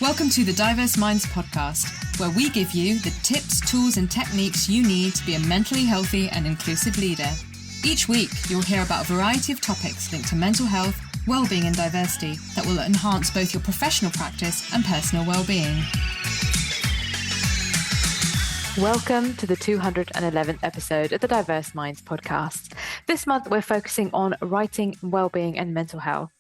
Welcome to the Diverse Minds podcast, where we give you the tips, tools and techniques you need to be a mentally healthy and inclusive leader. Each week, you'll hear about a variety of topics linked to mental health, wellbeing and diversity that will enhance both your professional practice and personal wellbeing. Welcome to the 211th episode of the Diverse Minds podcast. This month, we're focusing on writing, wellbeing and mental health.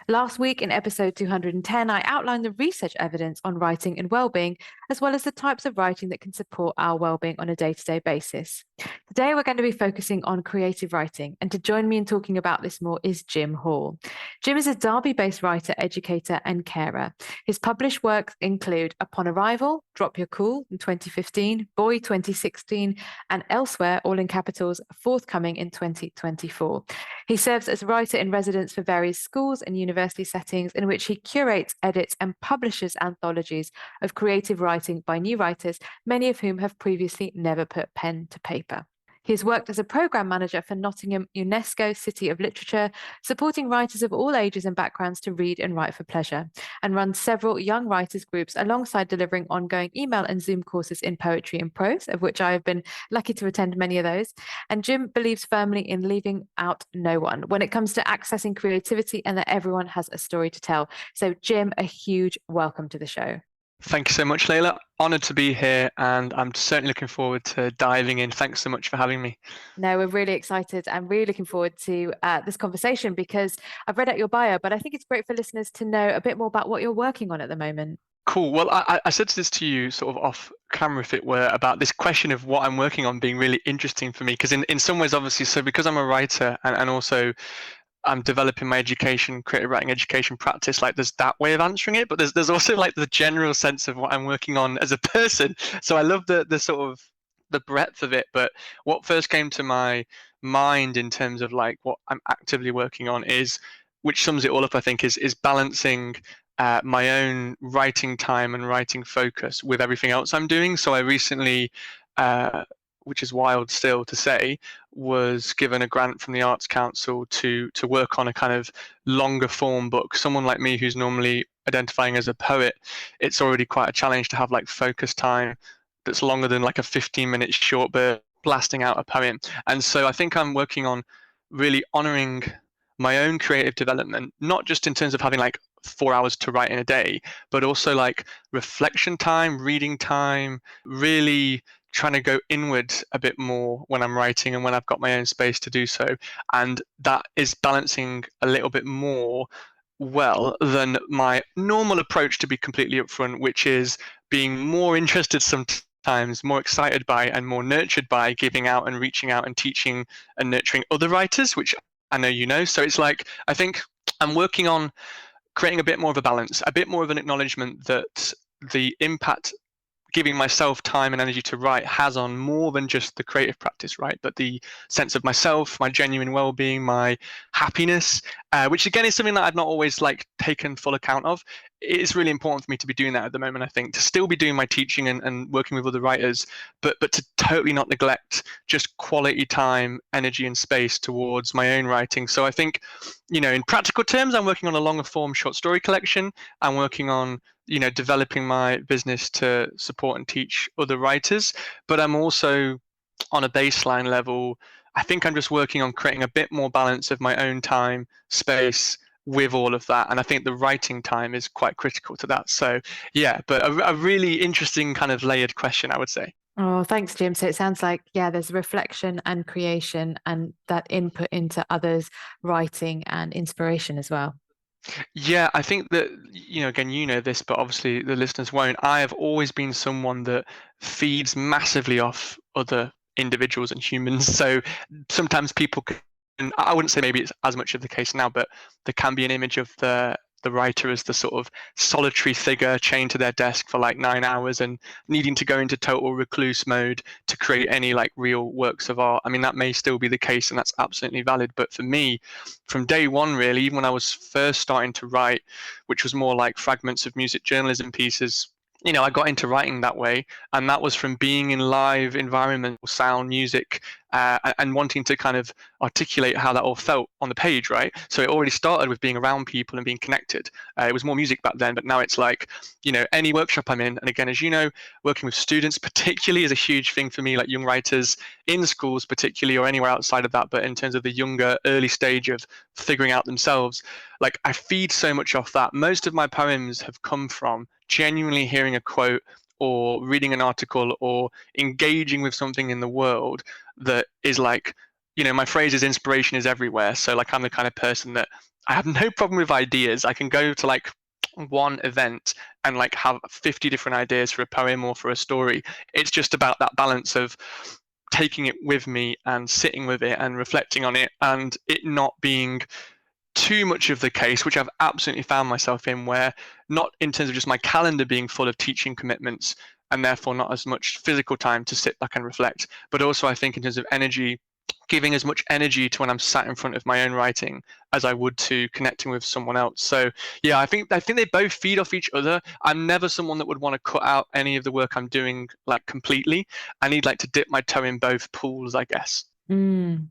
Last week in episode 210, I outlined the research evidence on writing and wellbeing, as well as the types of writing that can support our wellbeing on a day-to-day basis. Today, we're going to be focusing on creative writing, and to join me in talking about this more is Jim Hall. Jim is a Derby-based writer, educator, and carer. His published works include Upon Arrival, Drop Your Cool in 2015, Boy 2016, and Elsewhere, all in capitals, forthcoming in 2024. He serves as writer in residence for various schools and university settings in which he curates, edits, and publishes anthologies of creative writing by new writers, many of whom have previously never put pen to paper. He has worked as a program manager for Nottingham UNESCO City of Literature, supporting writers of all ages and backgrounds to read and write for pleasure, and runs several young writers groups alongside delivering ongoing email and Zoom courses in poetry and prose, of which I have been lucky to attend many of those. And Jim believes firmly in leaving out no one when it comes to accessing creativity and that everyone has a story to tell. So Jim, a huge welcome to the show. Thank you so much, Layla. Honoured to be here, and I'm certainly looking forward to diving in. Thanks so much for having me. No, we're really excited and really looking forward to this conversation because I've read out your bio, but I think it's great for listeners to know a bit more about what you're working on at the moment. Cool. Well, I said this to you sort of off camera, if it were, about this question of what I'm working on being really interesting for me, because in some ways, obviously, so because I'm a writer and also I'm developing my creative writing education practice, like there's that way of answering it, but there's also like the general sense of what I'm working on as a person. So I love the sort of the breadth of it, but what first came to my mind in terms of like what I'm actively working on is, which sums it all up, I think, is balancing my own writing time and writing focus with everything else I'm doing. So I recently, which is wild still to say, was given a grant from the Arts Council to work on a kind of longer form book. Someone like me who's normally identifying as a poet, it's already quite a challenge to have like focus time that's longer than like a 15-minute short burst blasting out a poem. And so I think I'm working on really honouring my own creative development, not just in terms of having like 4 hours to write in a day, but also like reflection time, reading time, really trying to go inward a bit more when I'm writing and when I've got my own space to do so. And that is balancing a little bit more well than my normal approach, to be completely upfront, which is being more interested sometimes, more excited by and more nurtured by giving out and reaching out and teaching and nurturing other writers, which I know you know. So it's like, I think I'm working on creating a bit more of a balance, a bit more of an acknowledgement that the impact giving myself time and energy to write has on more than just the creative practice, right? But the sense of myself, my genuine well-being, my happiness, which again is something that I've not always like taken full account of. It is really important for me to be doing that at the moment, I think, to still be doing my teaching and working with other writers, but to totally not neglect just quality time, energy and space towards my own writing. So I think, you know, in practical terms, I'm working on a longer form short story collection. I'm working on, you know, developing my business to support and teach other writers, but I'm also on a baseline level, I think I'm just working on creating a bit more balance of my own time, space with all of that. And I think the writing time is quite critical to that. So yeah, but a really interesting kind of layered question, I would say. Oh, thanks, Jim. So it sounds like, yeah, there's reflection and creation and that input into others' writing and inspiration as well. Yeah, I think that, you know, again, you know this, but obviously the listeners won't. I have always been someone that feeds massively off other individuals and humans. So sometimes people can, I wouldn't say maybe it's as much of the case now, but there can be an image of the writer as the sort of solitary figure chained to their desk for like 9 hours and needing to go into total recluse mode to create any like real works of art. I mean, that may still be the case and that's absolutely valid. But for me, from day one, really, even when I was first starting to write, which was more like fragments of music journalism pieces, I got into writing that way, and that was from being in live environment, sound, music, and wanting to kind of articulate how that all felt on the page, right? So it already started with being around people and being connected. It was more music back then, but now it's like, any workshop I'm in, and again, as you know, working with students particularly is a huge thing for me, like young writers in schools particularly, or anywhere outside of that, but in terms of the younger, early stage of figuring out themselves, like I feed so much off that. Most of my poems have come from genuinely hearing a quote or reading an article or engaging with something in the world that is like, my phrase is inspiration is everywhere. So like I'm the kind of person that I have no problem with ideas. I can go to like one event and like have 50 different ideas for a poem or for a story. It's just about that balance of taking it with me and sitting with it and reflecting on it, and it not being too much of the case, which I've absolutely found myself in, where not in terms of just my calendar being full of teaching commitments and therefore not as much physical time to sit back and reflect, but also I think in terms of energy, giving as much energy to when I'm sat in front of my own writing as I would to connecting with someone else. So yeah, I think they both feed off each other. I'm never someone that would want to cut out any of the work I'm doing like completely. I need like to dip my toe in both pools, I guess. Mm.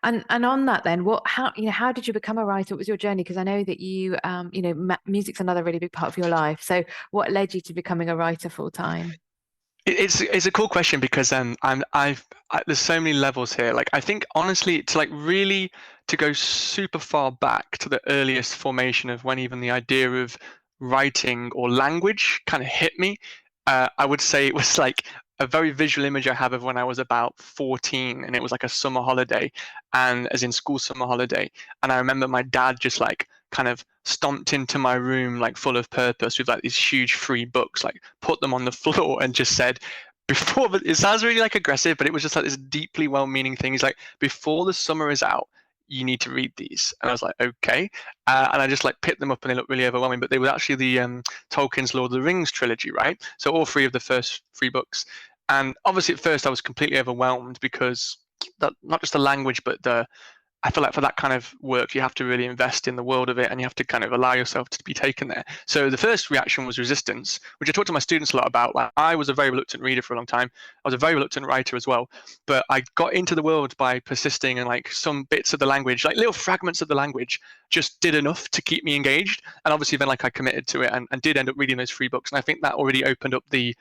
And on that then, how did you become a writer? What was your journey? Because I know that music's another really big part of your life. So what led you to becoming a writer full time? It's a cool question because there's so many levels here. Like I think honestly, to like really to go super far back to the earliest formation of when even the idea of writing or language kind of hit me, I would say it was like a very visual image I have of when I was about 14, and it was like a summer holiday, and as in school summer holiday, and I remember my dad just like kind of stomped into my room like full of purpose with like these huge free books, like put them on the floor and just said, it sounds really like aggressive, but it was just like this deeply well-meaning thing. He's like, before the summer is out, you need to read these. And I was like, okay. And I just like picked them up and they looked really overwhelming, but they were actually the Tolkien's Lord of the Rings trilogy, right? So all three of the first three books. And obviously at first I was completely overwhelmed because not just the language, but I feel like for that kind of work, you have to really invest in the world of it and you have to kind of allow yourself to be taken there. So the first reaction was resistance, which I talk to my students a lot about. Like I was a very reluctant reader for a long time. I was a very reluctant writer as well. But I got into the world by persisting, and like some bits of the language, like little fragments of the language, just did enough to keep me engaged. And obviously then like I committed to it and did end up reading those three books. And I think that already opened up the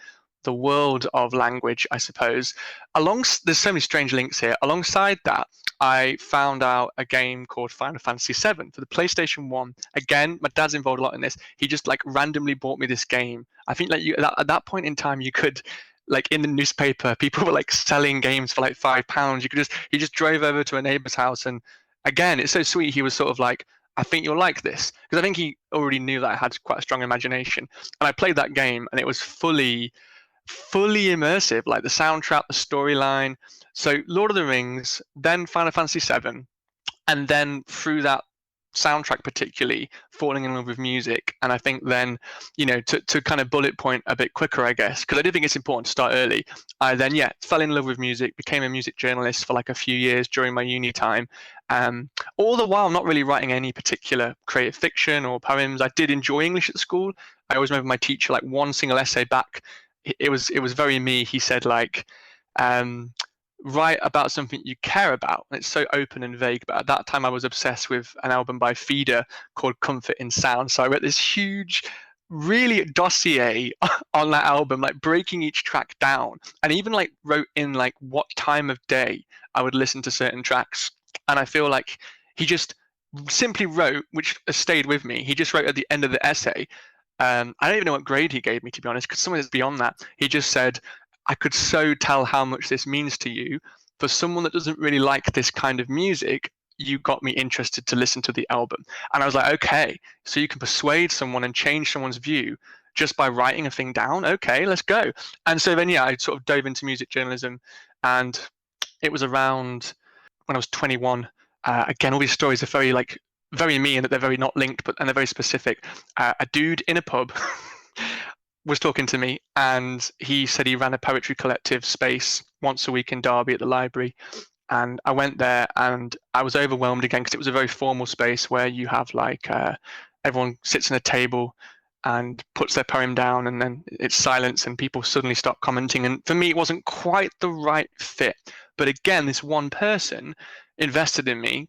world of language, I suppose. There's so many strange links here. Alongside that, I found out a game called Final Fantasy VII for the PlayStation 1. Again, my dad's involved a lot in this. He just like randomly bought me this game. I think like at that point in time, you could like in the newspaper, people were like selling games for like £5. He just drove over to a neighbor's house, and again, it's so sweet. He was sort of like, I think you'll like this, because I think he already knew that I had quite a strong imagination. And I played that game, and it was fully immersive, like the soundtrack, the storyline. So Lord of the Rings, then Final Fantasy VII, and then through that soundtrack particularly falling in love with music. And I think then, to kind of bullet point a bit quicker, I guess, because I do think it's important to start early. I then fell in love with music, became a music journalist for like a few years during my uni time, all the while not really writing any particular creative fiction or poems. I did enjoy English at school. I always remember my teacher, like one single essay back, it was very me. He said like, write about something you care about. And it's so open and vague, but at that time I was obsessed with an album by Feeder called Comfort in Sound. So I wrote this huge really dossier on that album, like breaking each track down, and even like wrote in like what time of day I would listen to certain tracks. And I feel like he just simply wrote, which has stayed with me. He just wrote at the end of the essay, I don't even know what grade he gave me, to be honest, because some of it's beyond that. He just said, I could so tell how much this means to you. For someone that doesn't really like this kind of music, you got me interested to listen to the album. And I was like, okay, so you can persuade someone and change someone's view just by writing a thing down. Okay, let's go. And so then, I sort of dove into music journalism, and it was around when I was 21. Again, all these stories are very me in that they're very not linked, and they're very specific. A dude in a pub was talking to me, and he said he ran a poetry collective space once a week in Derby at the library. And I went there and I was overwhelmed again, because it was a very formal space where you have like everyone sits in a table, and puts their poem down, and then it's silence and people suddenly stop commenting. And for me, it wasn't quite the right fit. But again, this one person invested in me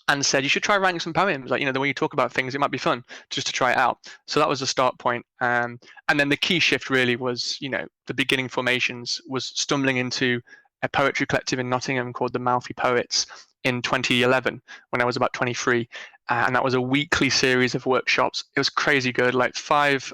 and said, you should try writing some poems. Like, the way you talk about things, it might be fun just to try it out. So that was the start point. And then the key shift really was, the beginning formations was stumbling into a poetry collective in Nottingham called the Mouthy Poets in 2011 when I was about 23. And that was a weekly series of workshops. It was crazy good, like 5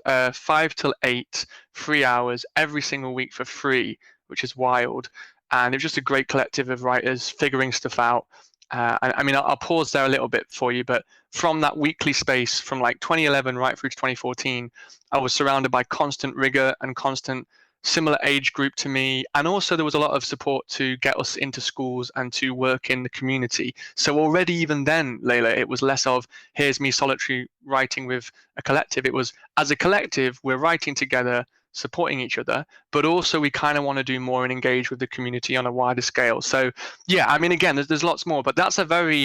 till 8, 3 hours every single week for free, which is wild. And it was just a great collective of writers figuring stuff out. I'll pause there a little bit for you, but from that weekly space from like 2011 right through to 2014, I was surrounded by constant rigor and constant similar age group to me. And also there was a lot of support to get us into schools and to work in the community. So already even then, Layla, it was less of here's me solitary writing with a collective. It was as a collective, we're writing together, supporting each other, but also we kind of want to do more and engage with the community on a wider scale. So yeah, again, there's lots more, but that's a very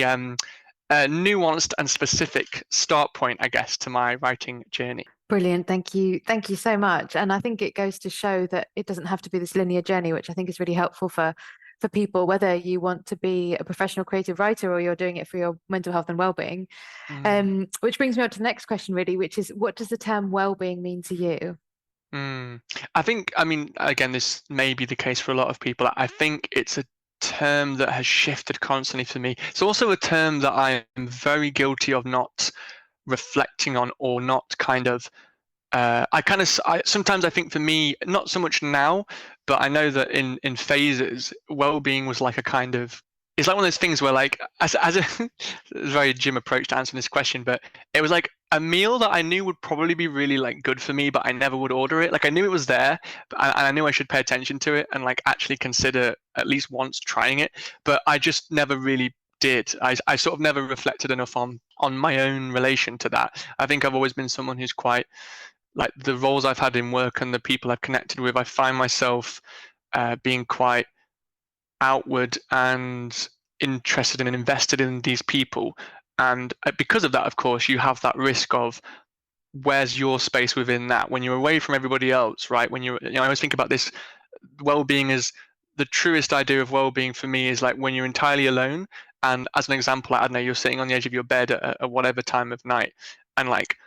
nuanced and specific start point, I guess, to my writing journey. Brilliant. Thank you. Thank you so much. And I think it goes to show that it doesn't have to be this linear journey, which I think is really helpful for people, whether you want to be a professional creative writer or you're doing it for your mental health and well-being. Which brings me on to the next question, really, which is, what does the term well-being mean to you? I think, again, this may be the case for a lot of people. I think it's a term that has shifted constantly for me. It's also a term that I am very guilty of not reflecting on, or not kind of sometimes I think for me, not so much now, but I know that in phases, well-being was like a kind of, it's like one of those things where, like, as a it's a very Jim approach to answering this question, but it was like a meal that I knew would probably be really like good for me, but I never would order it. Like, I knew it was there, and I knew I should pay attention to it and like actually consider at least once trying it, but I just never really did. I sort of never reflected enough on my own relation to that. I think I've always been someone who's quite, like, the roles I've had in work and the people I've connected with, I find myself being quite outward and interested and invested in these people. And because of that, of course, you have that risk of where's your space within that when you're away from everybody else, right? When I always think about this, well-being is the truest idea of well-being for me is like when you're entirely alone. And as an example, I don't know, you're sitting on the edge of your bed at whatever time of night, and like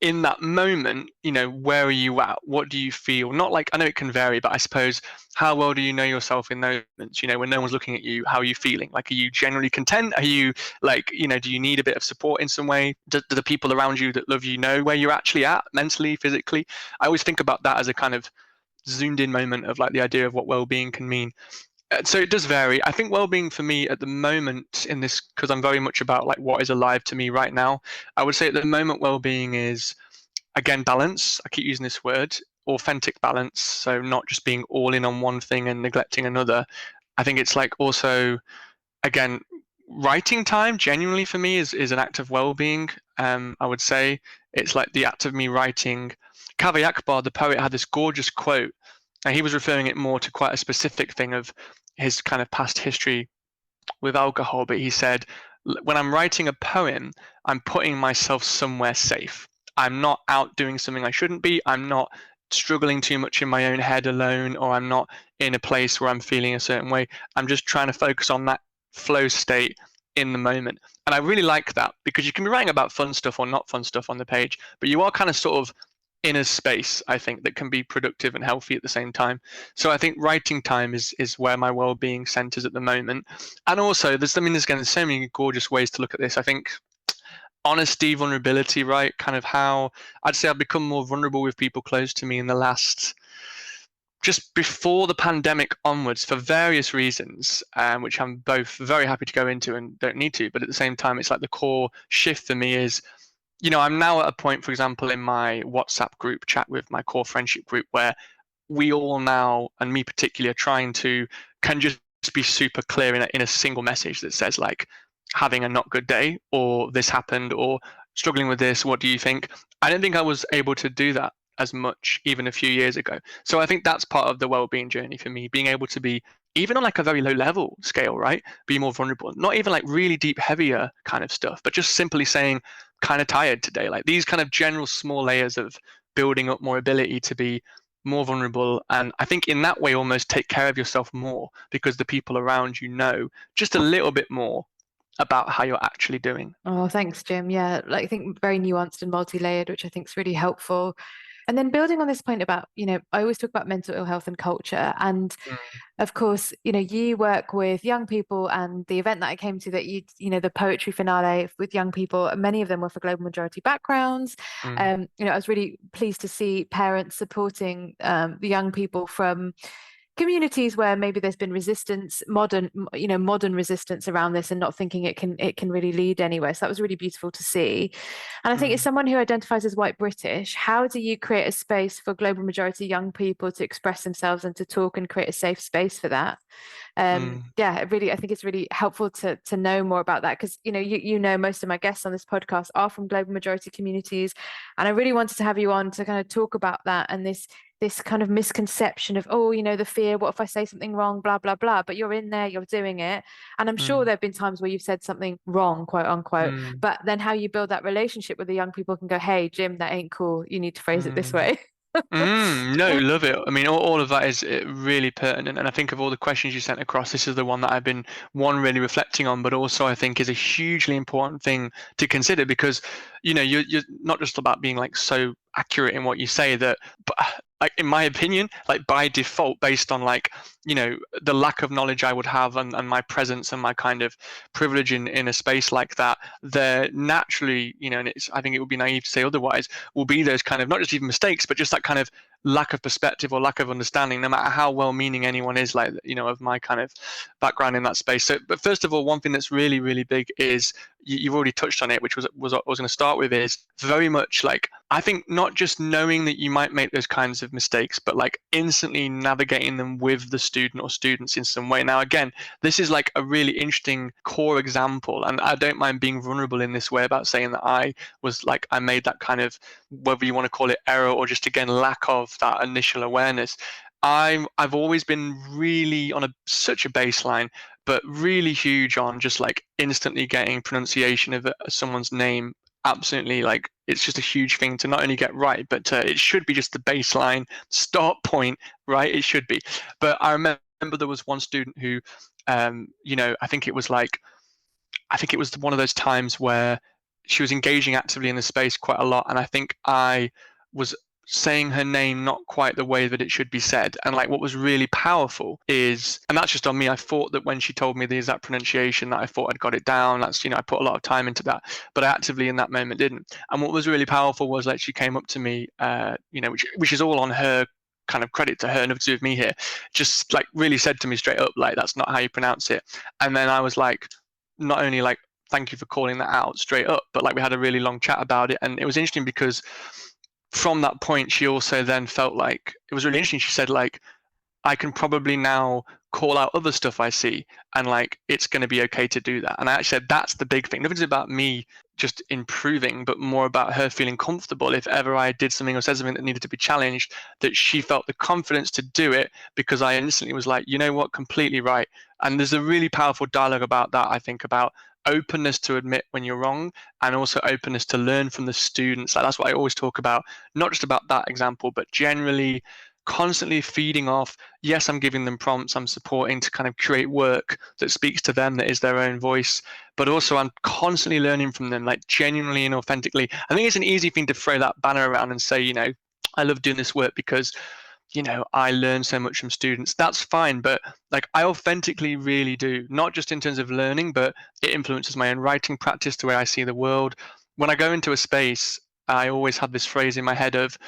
in that moment, where are you at? What do you feel? Not like, I know it can vary, but I suppose, how well do you know yourself in those moments? When no one's looking at you, how are you feeling? Like, are you generally content? Are you like, do you need a bit of support in some way? Do the people around you that love you know where you're actually at mentally, physically? I always think about that as a kind of zoomed in moment of like the idea of what well-being can mean. So it does vary. I think well-being for me at the moment in this, because I'm very much about like what is alive to me right now, I would say at the moment well-being is, again, balance. I keep using this word, authentic balance. So not just being all in on one thing and neglecting another. I think it's like also, again, writing time genuinely for me is an act of well-being. I would say it's like the act of me writing. Kaveh Akbar, the poet, had this gorgeous quote, and he was referring it more to quite a specific thing of his kind of past history with alcohol. But he said, when I'm writing a poem, I'm putting myself somewhere safe. I'm not out doing something I shouldn't be. I'm not struggling too much in my own head alone, or I'm not in a place where I'm feeling a certain way. I'm just trying to focus on that flow state in the moment. And I really like that, because you can be writing about fun stuff or not fun stuff on the page, but you are kind of sort of in a space, I think, that can be productive and healthy at the same time. So I think writing time is where my well-being centers at the moment. And also there's so many gorgeous ways to look at this. I think honesty, vulnerability, right? Kind of how I'd say I've become more vulnerable with people close to me in the last, just before the pandemic onwards, for various reasons, which I'm both very happy to go into and don't need to. But at the same time, it's like the core shift for me is, I'm now at a point, for example, in my WhatsApp group chat with my core friendship group, where we all now, and me particularly, are trying to can just be super clear in a single message that says like, having a not good day, or this happened, or struggling with this, what do you think? I don't think I was able to do that as much even a few years ago. So I think that's part of the well-being journey for me, being able to be, even on like a very low level scale, right? Be more vulnerable, not even like really deep, heavier kind of stuff, but just simply saying, kind of tired today. Like these kind of general small layers of building up more ability to be more vulnerable, and I think in that way almost take care of yourself more, because the people around you know just a little bit more about how you're actually doing. Oh, thanks, Jim. Yeah, like I think very nuanced and multi-layered, which I think is really helpful. And then building on this point about, I always talk about mental ill health and culture. And Mm, of course, you work with young people, and the event that I came to that the poetry finale with young people, many of them were for global majority backgrounds. mm, I was really pleased to see parents supporting the young people from communities where maybe there's been resistance, modern resistance around this, and not thinking it can really lead anywhere. So that was really beautiful to see. And I think as mm, someone who identifies as white British, how do you create a space for global majority young people to express themselves and to talk and create a safe space for that? mm, Yeah, really, I think it's really helpful to know more about that, because you know most of my guests on this podcast are from global majority communities, and I really wanted to have you on to kind of talk about that and this kind of misconception of, oh, the fear, what if I say something wrong, blah blah blah. But you're in there, you're doing it, and I'm sure mm, there have been times where you've said something wrong, quote unquote, mm, but then how you build that relationship with the young people can go, hey Jim, that ain't cool, you need to phrase it this mm. way. No, love it. I mean, all of that is really pertinent. And I think of all the questions you sent across, this is the one that I've been, one, really reflecting on, but also I think is a hugely important thing to consider, because, you're not just about being like so accurate in what you say that, but like in my opinion, like by default, based on like, the lack of knowledge I would have, and my presence and my kind of privilege in a space like that, there naturally, and I think it would be naive to say otherwise, will be those kind of not just even mistakes, but just that kind of lack of perspective or lack of understanding, no matter how well-meaning anyone is, like, of my kind of background in that space. So, but first of all, one thing that's really, really big is you've already touched on it, which was what I was going to start with, is very much like, I think not just knowing that you might make those kinds of mistakes, but like instantly navigating them with the student or students in some way. Now, again, this is like a really interesting core example, and I don't mind being vulnerable in this way about saying that I made that kind of, whether you want to call it error or just again lack of that initial awareness. I've always been really on such a baseline, but really huge on just like instantly getting pronunciation of someone's name. Absolutely, like it's just a huge thing to not only get right, but it should be just the baseline start point, right? It should be. But I remember there was one student who, I think it was one of those times where she was engaging actively in the space quite a lot, and I think I was saying her name not quite the way that it should be said. And like what was really powerful is, and that's just on me, I thought that when she told me the exact pronunciation that I thought I'd got it down, that's, I put a lot of time into that, but I actively in that moment didn't. And what was really powerful was like she came up to me, which is all on her, kind of credit to her, nothing to do with me here, just like really said to me straight up, like, that's not how you pronounce it. And then I was like, not only like, thank you for calling that out straight up, but like we had a really long chat about it. And it was interesting because from that point, she also then felt like it was really interesting. She said, like, I can probably now call out other stuff I see, and like it's going to be okay to do that. And I actually said that's the big thing. Nothing's about me just improving, but more about her feeling comfortable if ever I did something or said something that needed to be challenged, that she felt the confidence to do it, because I instantly was like, you know what, completely right. And there's a really powerful dialogue about that, I think, about openness to admit when you're wrong, and also openness to learn from the students. Like that's what I always talk about, not just about that example, but generally constantly feeding off. Yes, I'm giving them prompts, I'm supporting to kind of create work that speaks to them, that is their own voice, but also I'm constantly learning from them, like genuinely and authentically. I think it's an easy thing to throw that banner around and say, I love doing this work because I learn so much from students. That's fine, but like I authentically really do, not just in terms of learning, but it influences my own writing practice, the way I see the world. When I go into a space, I always have this phrase in my head of,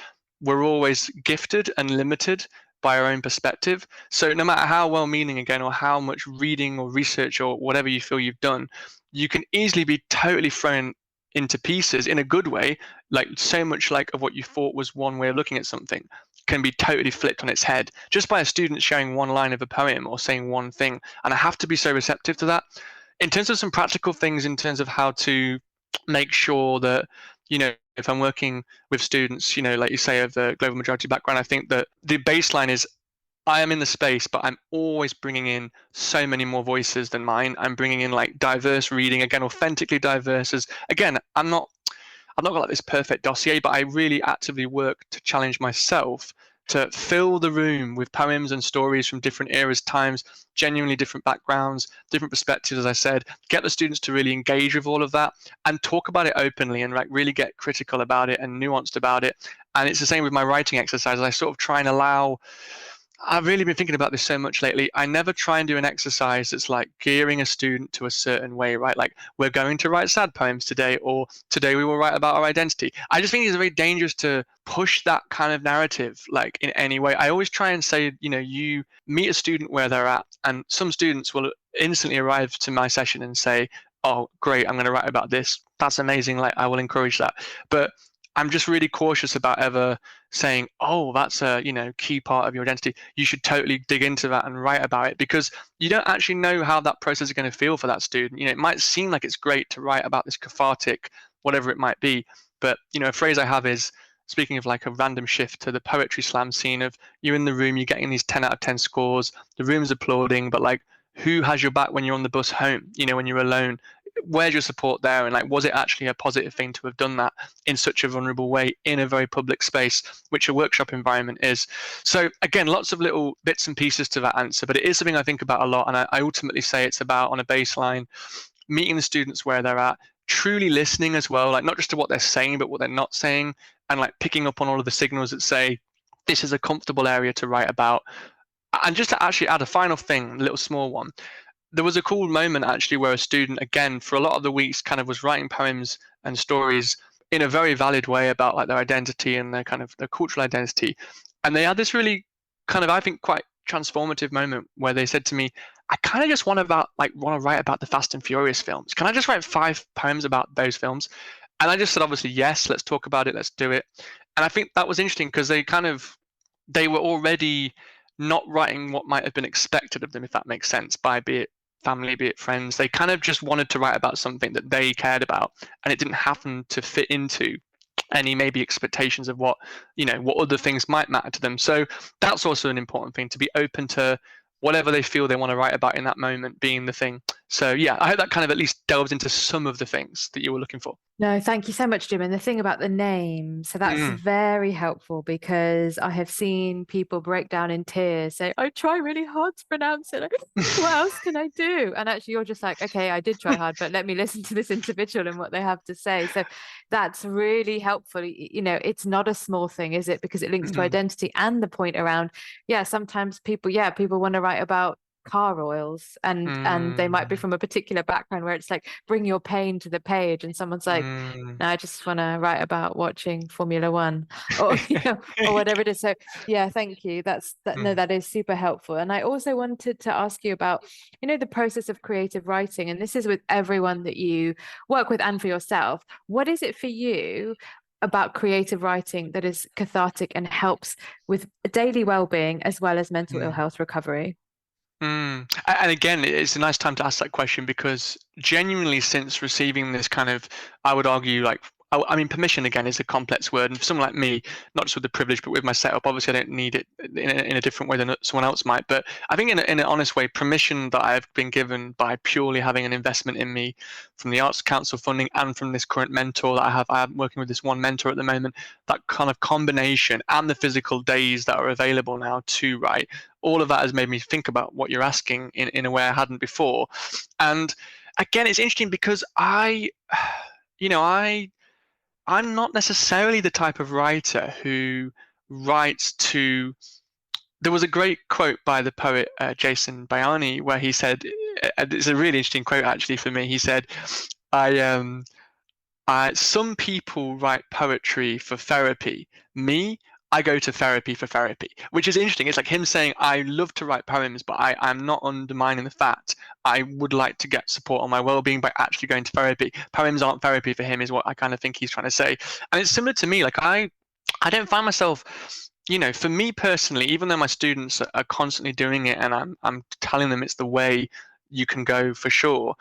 we're always gifted and limited by our own perspective. So no matter how well-meaning, again, or how much reading or research or whatever you feel you've done, you can easily be totally thrown into pieces in a good way. Like so much like of what you thought was one way of looking at something can be totally flipped on its head just by a student sharing one line of a poem or saying one thing. And I have to be so receptive to that. In terms of some practical things, in terms of how to make sure that, if I'm working with students, like you say, of the global majority background, I think that the baseline is I am in the space, but I'm always bringing in so many more voices than mine. I'm bringing in like diverse reading, again, authentically diverse. As again, I'm not I've not got like this perfect dossier, but I really actively work to challenge myself to fill the room with poems and stories from different eras, times, genuinely different backgrounds, different perspectives, as I said, get the students to really engage with all of that and talk about it openly and like really get critical about it and nuanced about it. And it's the same with my writing exercises. I sort of try and allow, I've really been thinking about this so much lately. I never try and do an exercise that's like gearing a student to a certain way, right? Like we're going to write sad poems today, or today we will write about our identity. I just think it's very dangerous to push that kind of narrative like in any way. I always try and say, you meet a student where they're at, and some students will instantly arrive to my session and say, oh, great, I'm going to write about this. That's amazing. Like I will encourage that. But I'm just really cautious about ever saying, oh, that's a key part of your identity. You should totally dig into that and write about it, because you don't actually know how that process is going to feel for that student. It might seem like it's great to write about this cathartic, whatever it might be, but a phrase I have is, speaking of like a random shift to the poetry slam scene, of you're in the room, you're getting these 10 out of 10 scores, the room's applauding, but like who has your back when you're on the bus home, when you're alone? Where's your support there? And like, was it actually a positive thing to have done that in such a vulnerable way in a very public space, which a workshop environment is? So again, lots of little bits and pieces to that answer, but it is something I think about a lot. And I ultimately say it's about, on a baseline, meeting the students where they're at, truly listening as well, like not just to what they're saying, but what they're not saying, and like picking up on all of the signals that say, this is a comfortable area to write about. And just to actually add a final thing, a little small one, there was a cool moment actually where a student, again, for a lot of the weeks kind of was writing poems and stories in a very valid way about like their identity and their kind of their cultural identity. And they had this really kind of, I think, quite transformative moment where they said to me, I kind of just want to write about the Fast and Furious films. Can I just write 5 poems about those films? And I just said, obviously, yes, let's talk about it. Let's do it. And I think that was interesting because they were already not writing what might have been expected of them, if that makes sense, by be it family, be it friends. They kind of just wanted to write about something that they cared about, and it didn't happen to fit into any maybe expectations of what other things might matter to them. So that's also an important thing, to be open to whatever they feel they want to write about in that moment being the thing. So yeah, I hope that kind of at least delves into some of the things that you were looking for. No, thank you so much, Jim. And the thing about the name, so that's very helpful, because I have seen people break down in tears, say, I try really hard to pronounce it. What else can I do? And actually you're just like, okay, I did try hard, but let me listen to this individual and what they have to say. So that's really helpful. It's not a small thing, is it? Because it links to identity, and the point around, sometimes people want to write about car oils, and they might be from a particular background where it's like, bring your pain to the page, and someone's like, no, I just want to write about watching Formula One, or or whatever it is. So yeah, thank you. No, that is super helpful. And I also wanted to ask you about the process of creative writing, and this is with everyone that you work with and for yourself. What is it for you about creative writing that is cathartic and helps with daily well-being as well as mental ill health recovery? And again, it's a nice time to ask that question, because genuinely, since receiving this kind of, I would argue, like, I mean, permission again is a complex word, and for someone like me, not just with the privilege, but with my setup, obviously I don't need it in a different way than someone else might. But I think in an honest way, permission that I've been given by purely having an investment in me from the Arts Council funding and from this current mentor that I have. I'm working with this one mentor at the moment. That kind of combination and the physical days that are available now to write, all of that has made me think about what you're asking in a way I hadn't before. And again, it's interesting because I'm not necessarily the type of writer who writes to. There was a great quote by the poet Jason Bayani where he said, it's a really interesting quote actually for me. He said, some people write poetry for therapy. Me, I go to therapy for therapy, which is interesting. It's like him saying, I love to write poems, but I'm not undermining the fact I would like to get support on my well-being by actually going to therapy. Poems aren't therapy for him, is what I kind of think he's trying to say. And it's similar to me. Like I don't find myself, for me personally, even though my students are constantly doing it and I'm telling them it's the way you can go for sure,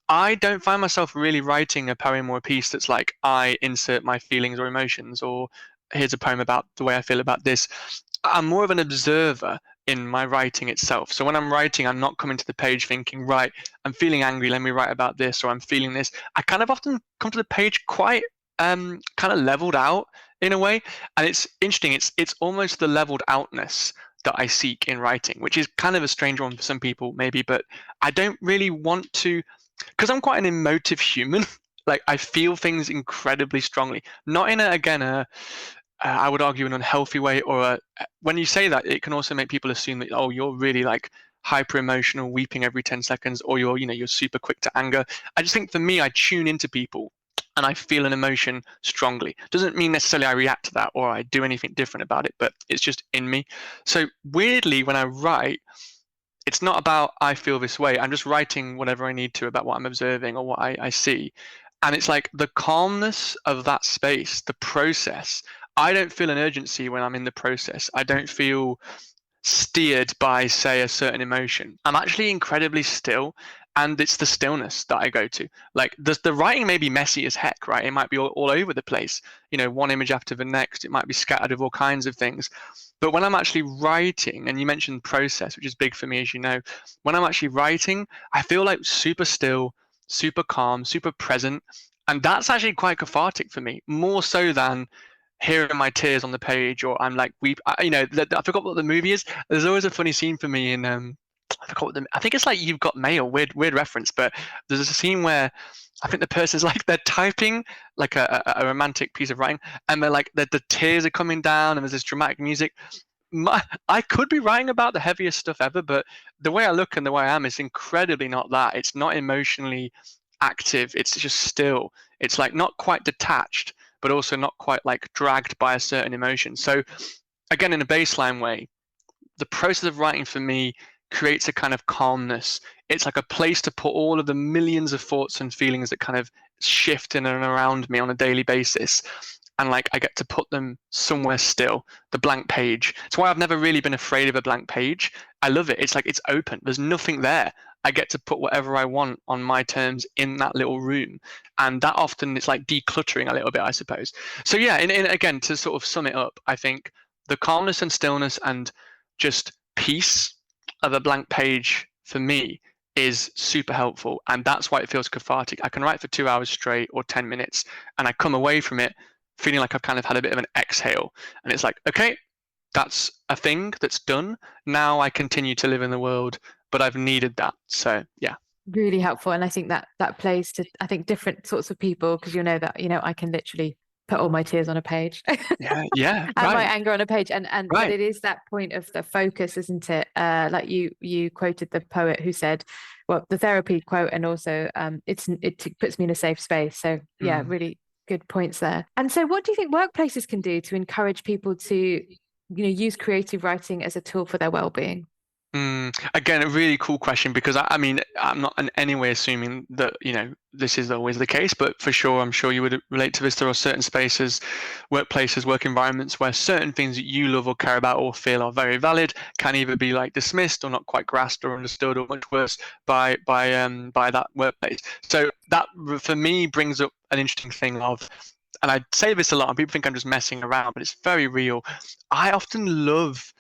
I don't find myself really writing a poem or a piece that's like, I insert my feelings or emotions, or here's a poem about the way I feel about this. I'm more of an observer in my writing itself. So when I'm writing, I'm not coming to the page thinking, right, I'm feeling angry, let me write about this, or I'm feeling this. I kind of often come to the page quite kind of leveled out in a way. And it's interesting. It's almost the leveled outness that I seek in writing, which is kind of a strange one for some people maybe, but I don't really want to, because I'm quite an emotive human. Like I feel things incredibly strongly, not in I would argue an unhealthy way, when you say that, it can also make people assume that, oh, you're really like hyper emotional, weeping every 10 seconds, or you're super quick to anger. I just think for me, I tune into people and I feel an emotion strongly. Doesn't mean necessarily I react to that or I do anything different about it, but it's just in me. So weirdly, when I write, it's not about I feel this way. I'm just writing whatever I need to about what I'm observing or what I see. And it's like the calmness of that space, the process. I don't feel an urgency when I'm in the process. I don't feel steered by, say, a certain emotion. I'm actually incredibly still, and it's the stillness that I go to. Like the writing may be messy as heck, right? It might be all over the place, one image after the next. It might be scattered with all kinds of things. But when I'm actually writing, and you mentioned process, which is big for me, as you know, when I'm actually writing, I feel like super still, super calm, super present. And that's actually quite cathartic for me, more so than hearing my tears on the page, or I'm like I forgot what the movie is. There's always a funny scene for me in I forgot I think it's like You've Got Mail, weird reference, but there's a scene where I think the person's like they're typing like a romantic piece of writing, and they're like the tears are coming down and there's this dramatic music. I could be writing about the heaviest stuff ever, but the way I look and the way I am is incredibly not that. It's not emotionally active, it's just still. It's like not quite detached, but also not quite like dragged by a certain emotion. So again, in a baseline way, the process of writing for me creates a kind of calmness. It's like a place to put all of the millions of thoughts and feelings that kind of shift in and around me on a daily basis. And like I get to put them somewhere still, the blank page. It's why I've never really been afraid of a blank page. I love it. It's like it's open. There's nothing there. I get to put whatever I want on my terms in that little room. And that often it's like decluttering a little bit, I suppose. So yeah, again, to sort of sum it up, I think the calmness and stillness and just peace of a blank page for me is super helpful. And that's why it feels cathartic. I can write for 2 hours straight or 10 minutes and I come away from it feeling like I've kind of had a bit of an exhale. And it's like, okay, that's a thing that's done. Now I continue to live in the world, but I've needed that. So yeah. Really helpful. And I think that plays to, I think, different sorts of people, because that, I can literally put all my tears on a page. Yeah. And my anger on a page. And right. But it is that point of the focus, isn't it? Like you quoted the poet who said, well, the therapy quote, and also it puts me in a safe space. So yeah, really good points there. And so what do you think workplaces can do to encourage people to, use creative writing as a tool for their well-being? Again, a really cool question, because I mean, I'm not in any way assuming that, this is always the case, but for sure, I'm sure you would relate to this. There are certain spaces, workplaces, work environments where certain things that you love or care about or feel are very valid can either be like dismissed or not quite grasped or understood, or much worse by that workplace. So that for me brings up an interesting thing of, and I say this a lot and people think I'm just messing around, but it's very real. I often love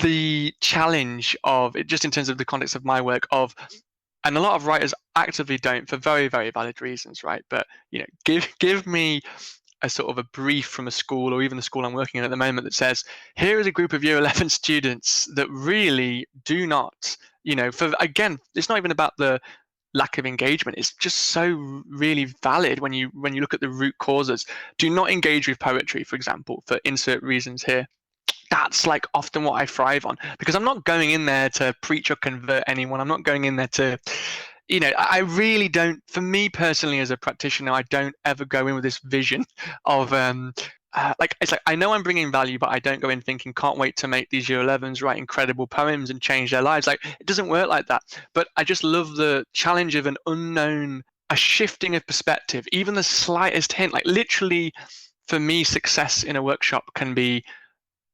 the challenge of it, just in terms of the context of my work, and a lot of writers actively don't, for very, very valid reasons, right? But give me a sort of a brief from a school, or even the school I'm working in at the moment, that says, here is a group of year 11 students that really do not, again, it's not even about the lack of engagement. It's just so really valid when you look at the root causes. Do not engage with poetry, for example, for insert reasons here. That's like often what I thrive on, because I'm not going in there to preach or convert anyone. I'm not going in there to, I really don't, for me personally as a practitioner, I don't ever go in with this vision of, it's like, I know I'm bringing value, but I don't go in thinking, can't wait to make these year 11s write incredible poems and change their lives. Like, it doesn't work like that. But I just love the challenge of an unknown, a shifting of perspective, even the slightest hint. Like literally, for me, success in a workshop can be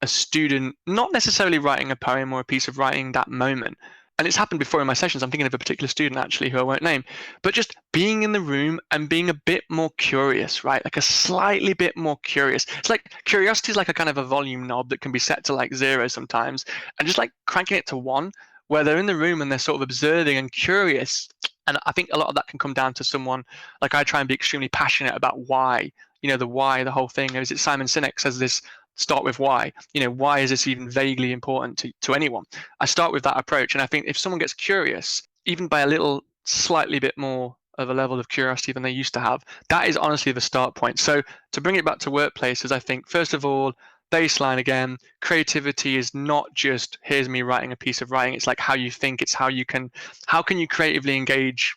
a student not necessarily writing a poem or a piece of writing that moment. And it's happened before in my sessions. I'm thinking of a particular student actually who I won't name, but just being in the room and being a bit more curious, right? Like a slightly bit more curious. It's like curiosity is like a kind of a volume knob that can be set to like 0 sometimes, and just like cranking it to 1, where they're in the room and they're sort of observing and curious. And I think a lot of that can come down to someone, like I try and be extremely passionate about why the why, the whole thing. Is it Simon Sinek says this, start with why. Why is this even vaguely important to anyone? I start with that approach. And I think if someone gets curious, even by a little slightly bit more of a level of curiosity than they used to have, that is honestly the start point. So to bring it back to workplaces, I think first of all, baseline again, creativity is not just here's me writing a piece of writing. It's like how you think. It's how can you creatively engage.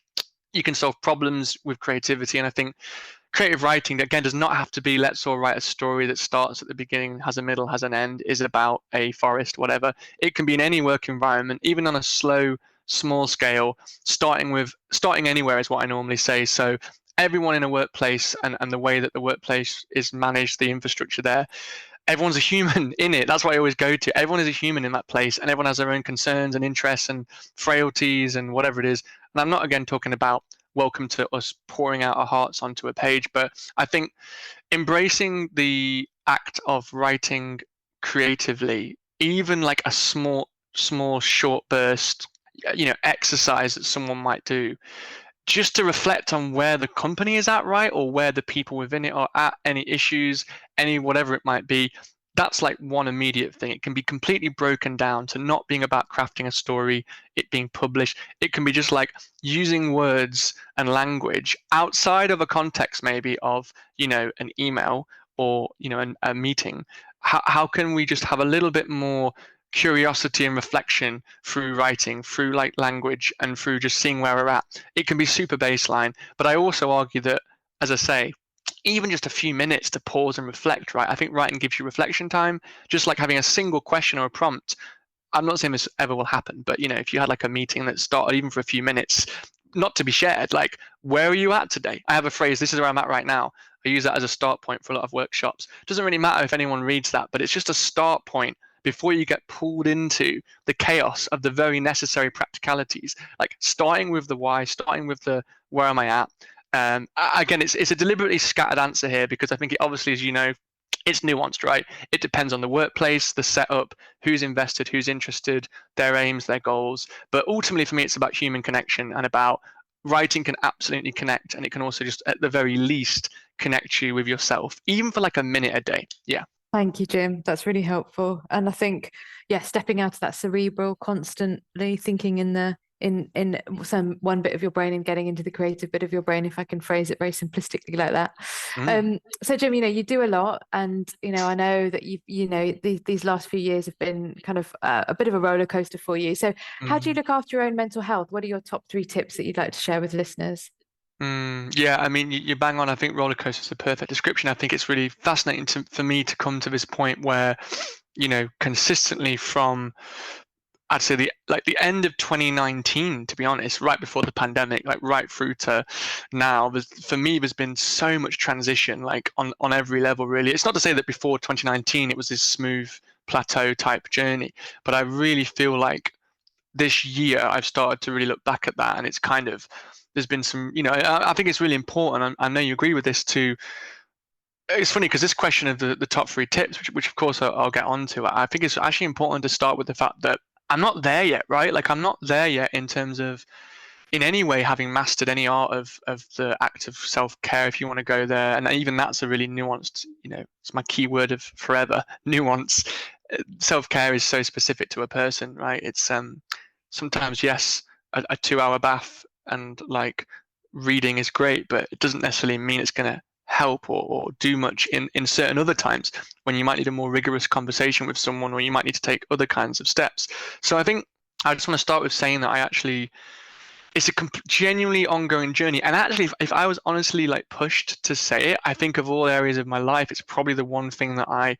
You can solve problems with creativity. And I think creative writing, again, does not have to be let's all write a story that starts at the beginning, has a middle, has an end, is about a forest, whatever. It can be in any work environment, even on a slow, small scale. Starting anywhere is what I normally say. So everyone in a workplace and the way that the workplace is managed, the infrastructure there, everyone's a human in it. That's what I always go to. Everyone is a human in that place, and everyone has their own concerns and interests and frailties and whatever it is. And I'm not again talking about welcome to us pouring out our hearts onto a page, but I think embracing the act of writing creatively, even like a small short burst, exercise that someone might do, just to reflect on where the company is at, right? Or where the people within it are at, any issues, any whatever it might be. That's like one immediate thing. It can be completely broken down to not being about crafting a story, it being published. It can be just like using words and language outside of a context, maybe of, an email or, a meeting. How can we just have a little bit more curiosity and reflection through writing, through like language, and through just seeing where we're at? It can be super baseline, but I also argue that, as I say, even just a few minutes to pause and reflect, right? I think writing gives you reflection time, just like having a single question or a prompt. I'm not saying this ever will happen, but if you had like a meeting that started even for a few minutes, not to be shared, like, where are you at today? I have a phrase, this is where I'm at right now. I use that as a start point for a lot of workshops. It doesn't really matter if anyone reads that, but it's just a start point before you get pulled into the chaos of the very necessary practicalities, like starting with the why, starting with the where am I at. Again, it's a deliberately scattered answer here because I think it obviously, as you know, it's nuanced, right? It depends on the workplace, the setup, who's invested, who's interested, their aims, their goals. But ultimately, for me, it's about human connection and about writing can absolutely connect. And it can also just, at the very least, connect you with yourself, even for like a minute a day. Yeah. Thank you, Jim. That's really helpful. And I think, stepping out of that cerebral, constantly thinking in some one bit of your brain and getting into the creative bit of your brain, if I can phrase it very simplistically like that. So Jim, you do a lot, and I know that these last few years have been kind of a bit of a roller coaster for you. So how do you look after your own mental health? What are your top 3 tips that you'd like to share with listeners? Yeah, I mean, you bang on. I think roller coaster is the perfect description. I think it's really fascinating for me to come to this point where, consistently from, I'd say the end of 2019, to be honest, right before the pandemic, like right through to now, for me, there's been so much transition, like on every level, really. It's not to say that before 2019, it was this smooth plateau type journey, but I really feel like this year I've started to really look back at that, and it's kind of, there's been some, I think it's really important. I know you agree with this too. It's funny because this question of the top 3 tips, which of course I'll get onto, I think it's actually important to start with the fact that I'm not there yet, right? Like I'm not there yet in terms of in any way having mastered any art of the act of self-care, if you want to go there. And even that's a really nuanced, it's my key word of forever, nuance. Self-care is so specific to a person, right? It's sometimes, yes, a 2-hour bath and like reading is great, but it doesn't necessarily mean it's going to help or do much in certain other times when you might need a more rigorous conversation with someone, or you might need to take other kinds of steps. So I think I just want to start with saying that it's a genuinely ongoing journey. And actually, if I was honestly like pushed to say it, I think of all areas of my life, it's probably the one thing that I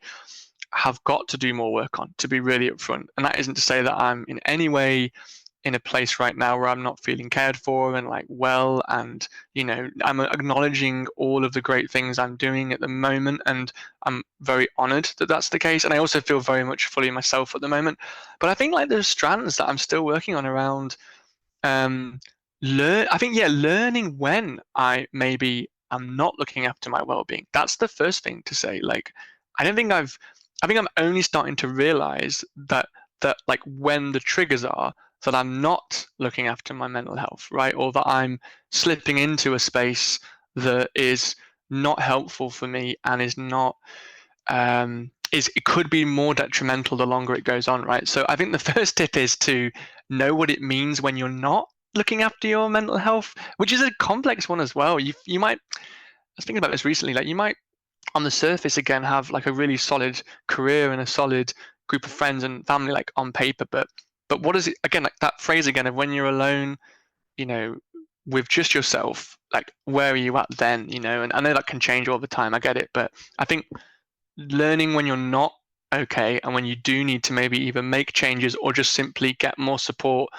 have got to do more work on, to be really upfront. And that isn't to say that I'm in any way in a place right now where I'm not feeling cared for and like well, and I'm acknowledging all of the great things I'm doing at the moment, and I'm very honored that that's the case. And I also feel very much fully myself at the moment. But I think like there's strands that I'm still working on around learning when I maybe I'm not looking after my well-being. That's the first thing to say. Like I think I'm only starting to realize that like when the triggers are that I'm not looking after my mental health, right? Or that I'm slipping into a space that is not helpful for me and is not it could be more detrimental the longer it goes on, right? So I think the first tip is to know what it means when you're not looking after your mental health, which is a complex one as well. You might, I was thinking about this recently, like you might on the surface again have like a really solid career and a solid group of friends and family like on paper, but what is it again, like that phrase again of when you're alone, you know, with just yourself, like where are you at then, and I know that can change all the time, I get it, but I think learning when you're not okay and when you do need to maybe either make changes or just simply get more support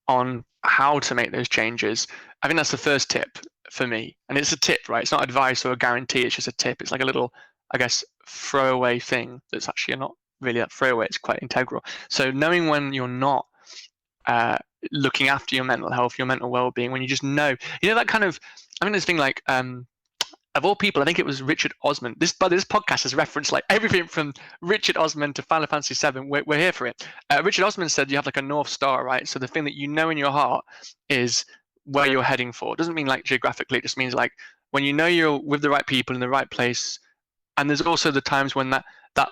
on how to make those changes. I think that's the first tip for me. And it's a tip, right? It's not advice or a guarantee, it's just a tip. It's like a little, I guess, throwaway thing that's actually not really that throwaway, it's quite integral. So knowing when you're not looking after your mental health, your mental well-being, when you just know, that kind of, I mean, this thing like, of all people, I think it was Richard Osman. This podcast has referenced like everything from Richard Osman to Final Fantasy VII. We're here for it. Richard Osman said you have like a North Star, right? So the thing that you know in your heart is where you're heading for. It doesn't mean like geographically. It just means like when you know you're with the right people in the right place. And there's also the times when that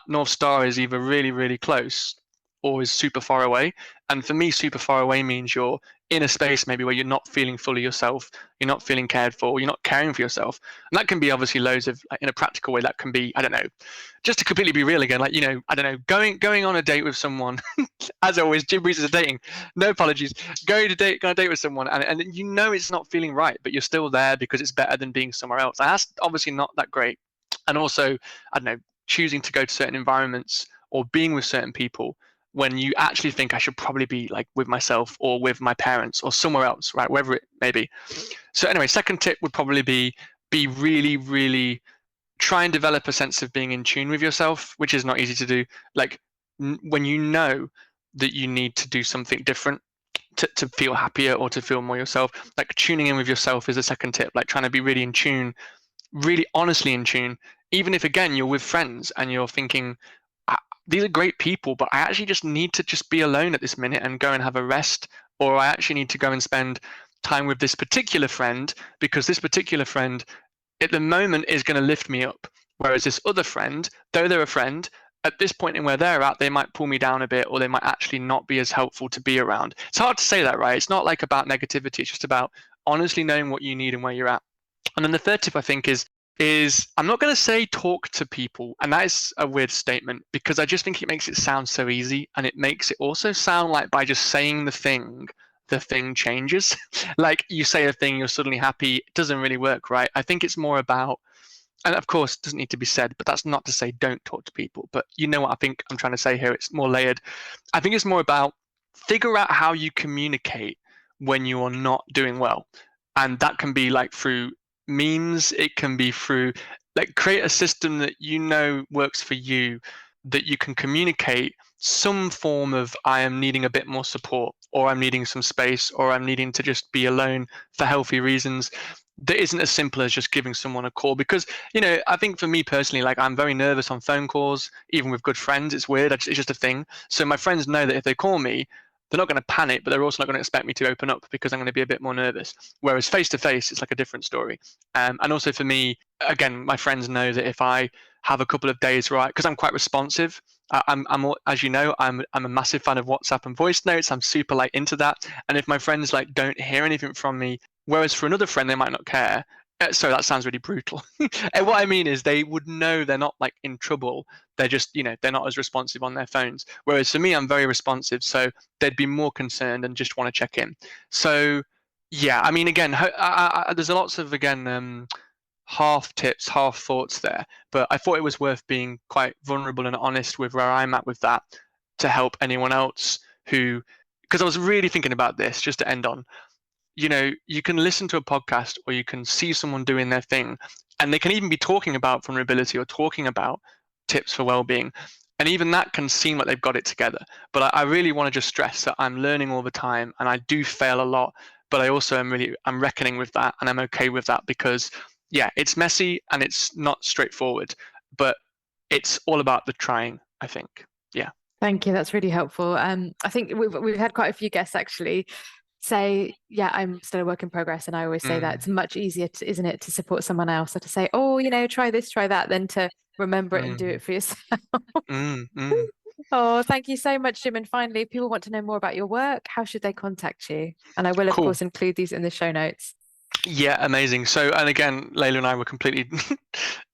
North Star is either really, really close or is super far away. And for me, super far away means you're in a space maybe where you're not feeling fully yourself, you're not feeling cared for, you're not caring for yourself. And that can be obviously loads of, like, in a practical way, that can be, I don't know, just to completely be real again, like, I don't know, going on a date with someone, as always, Jim Breezes are dating, no apologies, going on a date with someone and it's not feeling right, but you're still there because it's better than being somewhere else. And that's obviously not that great. And also, I don't know, choosing to go to certain environments or being with certain people when you actually think I should probably be like with myself or with my parents or somewhere else, right? Wherever it may be. So anyway, second tip would probably be really, really try and develop a sense of being in tune with yourself, which is not easy to do. Like when you know that you need to do something different to feel happier or to feel more yourself, like tuning in with yourself is a second tip, like trying to be really in tune, really honestly in tune, even if again you're with friends and you're thinking these are great people, but I actually just need to just be alone at this minute and go and have a rest, or I actually need to go and spend time with this particular friend because this particular friend at the moment is going to lift me up, whereas this other friend, though they're a friend, at this point in where they're at, they might pull me down a bit or they might actually not be as helpful to be around. It's hard to say that, right? It's not like about negativity, it's just about honestly knowing what you need and where you're at. And then the third tip I think is I'm not going to say talk to people, and that is a weird statement because I just think it makes it sound so easy, and it makes it also sound like by just saying the thing changes. Like you say a thing, you're suddenly happy. It doesn't really work, right? I think it's more about, and of course it doesn't need to be said, but that's not to say don't talk to people, but you know what I think I'm trying to say here, it's more layered. I think it's more about figure out how you communicate when you are not doing well, and that can be like through means, it can be through like create a system that works for you, that you can communicate some form of I am needing a bit more support, or I'm needing some space, or I'm needing to just be alone for healthy reasons, that isn't as simple as just giving someone a call. Because I think for me personally, like I'm very nervous on phone calls, even with good friends. It's weird, it's just a thing. So my friends know that if they call me, they're not going to panic, but they're also not going to expect me to open up because I'm going to be a bit more nervous. Whereas face to face, it's like a different story. And also for me, again, my friends know that if I have a couple of days, right, because I'm quite responsive. I'm as you know, I'm a massive fan of WhatsApp and voice notes. I'm super like into that. And if my friends like don't hear anything from me, whereas for another friend they might not care. So that sounds really brutal. And what I mean is they would know they're not like in trouble. They're just, they're not as responsive on their phones. Whereas for me, I'm very responsive. So they'd be more concerned and just want to check in. So yeah, I mean, again, there's lots of, again, half tips, half thoughts there. But I thought it was worth being quite vulnerable and honest with where I'm at with that to help anyone else who, because I was really thinking about this just to end on. You can listen to a podcast or you can see someone doing their thing, and they can even be talking about vulnerability or talking about tips for well-being. And even that can seem like they've got it together. But I really want to just stress that I'm learning all the time and I do fail a lot, but I also I'm reckoning with that, and I'm okay with that because yeah, it's messy and it's not straightforward, but it's all about the trying, I think. Yeah. Thank you. That's really helpful. I think we've had quite a few guests actually say, yeah, I'm still a work in progress. And I always say that it's much easier, isn't it, to support someone else or to say, oh, try this, try that, than to remember it and do it for yourself. Oh, thank you so much, Jim. And finally, if people want to know more about your work, how should they contact you? And I will, of course, include these in the show notes. Yeah, amazing. So, and again, Layla and I were completely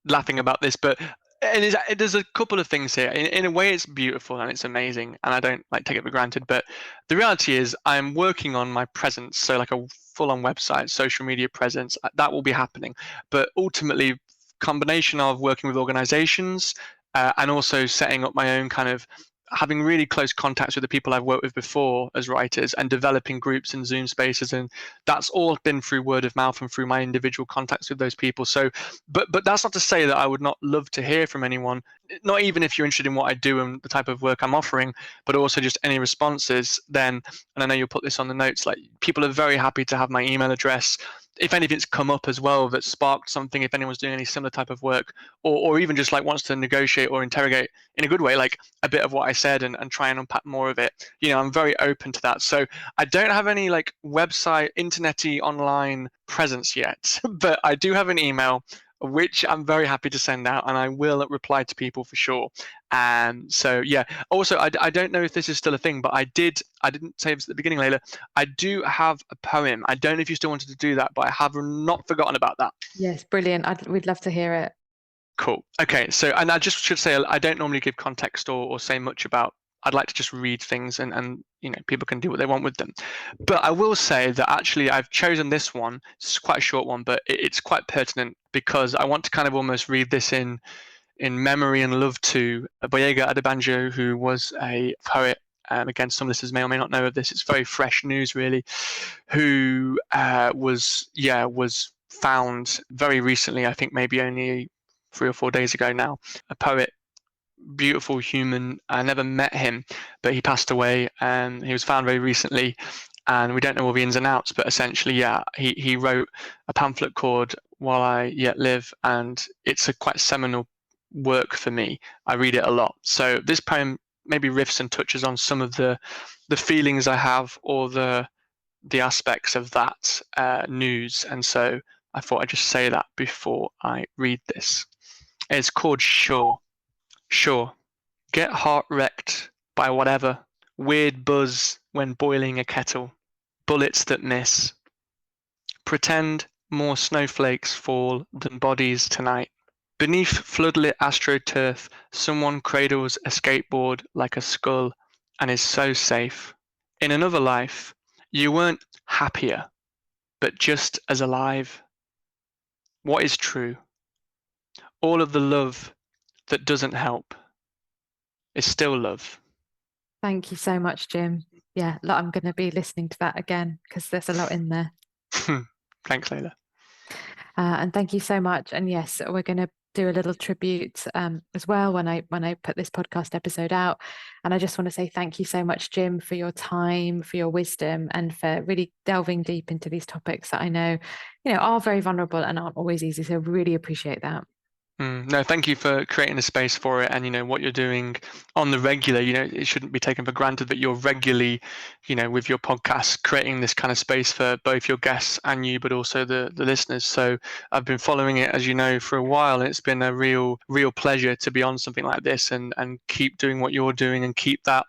laughing about this, but there's a couple of things here. In a way, it's beautiful and it's amazing, and I don't take it for granted. But the reality is, I'm working on my presence, so like a full-on website, social media presence. That will be happening. But ultimately, combination of working with organizations and also setting up my own kind of having really close contacts with the people I've worked with before as writers and developing groups and Zoom spaces. And that's all been through word of mouth and through my individual contacts with those people. So, but that's not to say that I would not love to hear from anyone, not even if you're interested in what I do and the type of work I'm offering, but also just any responses then. And I know you'll put this on the notes, like people are very happy to have my email address. If anything's come up as well that sparked something, if anyone's doing any similar type of work, or even just wants to negotiate or interrogate in a good way, like a bit of what I said and try and unpack more of it, I'm very open to that. So I don't have any website, internet-y online presence yet, but I do have an email, which I'm very happy to send out, and I will reply to people for sure. And so, yeah. Also, I don't know if this is still a thing, but I didn't say this at the beginning, Layla. I do have a poem. I don't know if you still wanted to do that, but I have not forgotten about that. Yes, brilliant. We'd love to hear it. Cool. Okay. So, and I just should say, I don't normally give context or say much about. I'd like to just read things and people can do what they want with them. But I will say that actually I've chosen this one. It's quite a short one, but it's quite pertinent because I want to kind of almost read this in memory and love to Boyega Adebanjo, who was a poet. Again, some listeners may or may not know of this. It's very fresh news, really. Who was found very recently. I think maybe only 3 or 4 days ago now. A poet. Beautiful human. I never met him, but he passed away and he was found very recently, and we don't know all the ins and outs, but essentially he wrote a pamphlet called While I Yet Live, and it's a quite seminal work for me. I read it a lot. So this poem maybe riffs and touches on some of the feelings I have or the aspects of that news, and so I thought I'd just say that before I read this. It's called Sure. Sure, get heart wrecked by whatever, weird buzz when boiling a kettle, bullets that miss. Pretend more snowflakes fall than bodies tonight. Beneath floodlit astroturf, someone cradles a skateboard like a skull and is so safe. In another life, you weren't happier, but just as alive. What is true? All of the love that doesn't help is still love. Thank you so much, Jim. Yeah, I'm going to be listening to that again because there's a lot in there. Thanks, Layla. And thank you so much. And yes, we're going to do a little tribute as well when I put this podcast episode out. And I just want to say thank you so much, Jim, for your time, for your wisdom, and for really delving deep into these topics that I know are very vulnerable and aren't always easy. So really appreciate that. No, thank you for creating a space for it, and what you're doing on the regular. It shouldn't be taken for granted that you're regularly, with your podcast, creating this kind of space for both your guests and you, but also the listeners. So I've been following it, as you know, for a while, and it's been a real pleasure to be on something like this and keep doing what you're doing and keep that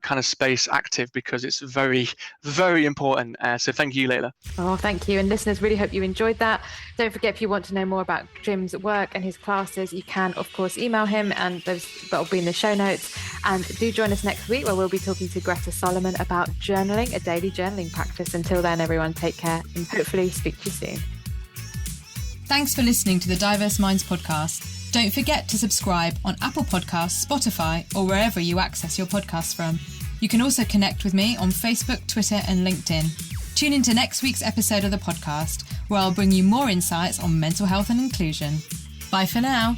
kind of space active, because it's very, very important. So thank you, Layla. Oh, thank you. And listeners, really hope you enjoyed that. Don't forget, if you want to know more about Jim's work and his classes, you can, of course, email him, and that'll be in the show notes. And do join us next week, where we'll be talking to Greta Solomon about journaling, a daily journaling practice. Until then, everyone, take care and hopefully speak to you soon. Thanks for listening to the Diverse Minds podcast. Don't forget to subscribe on Apple Podcasts, Spotify, or wherever you access your podcasts from. You can also connect with me on Facebook, Twitter, and LinkedIn. Tune into next week's episode of the podcast, where I'll bring you more insights on mental health and inclusion. Bye for now.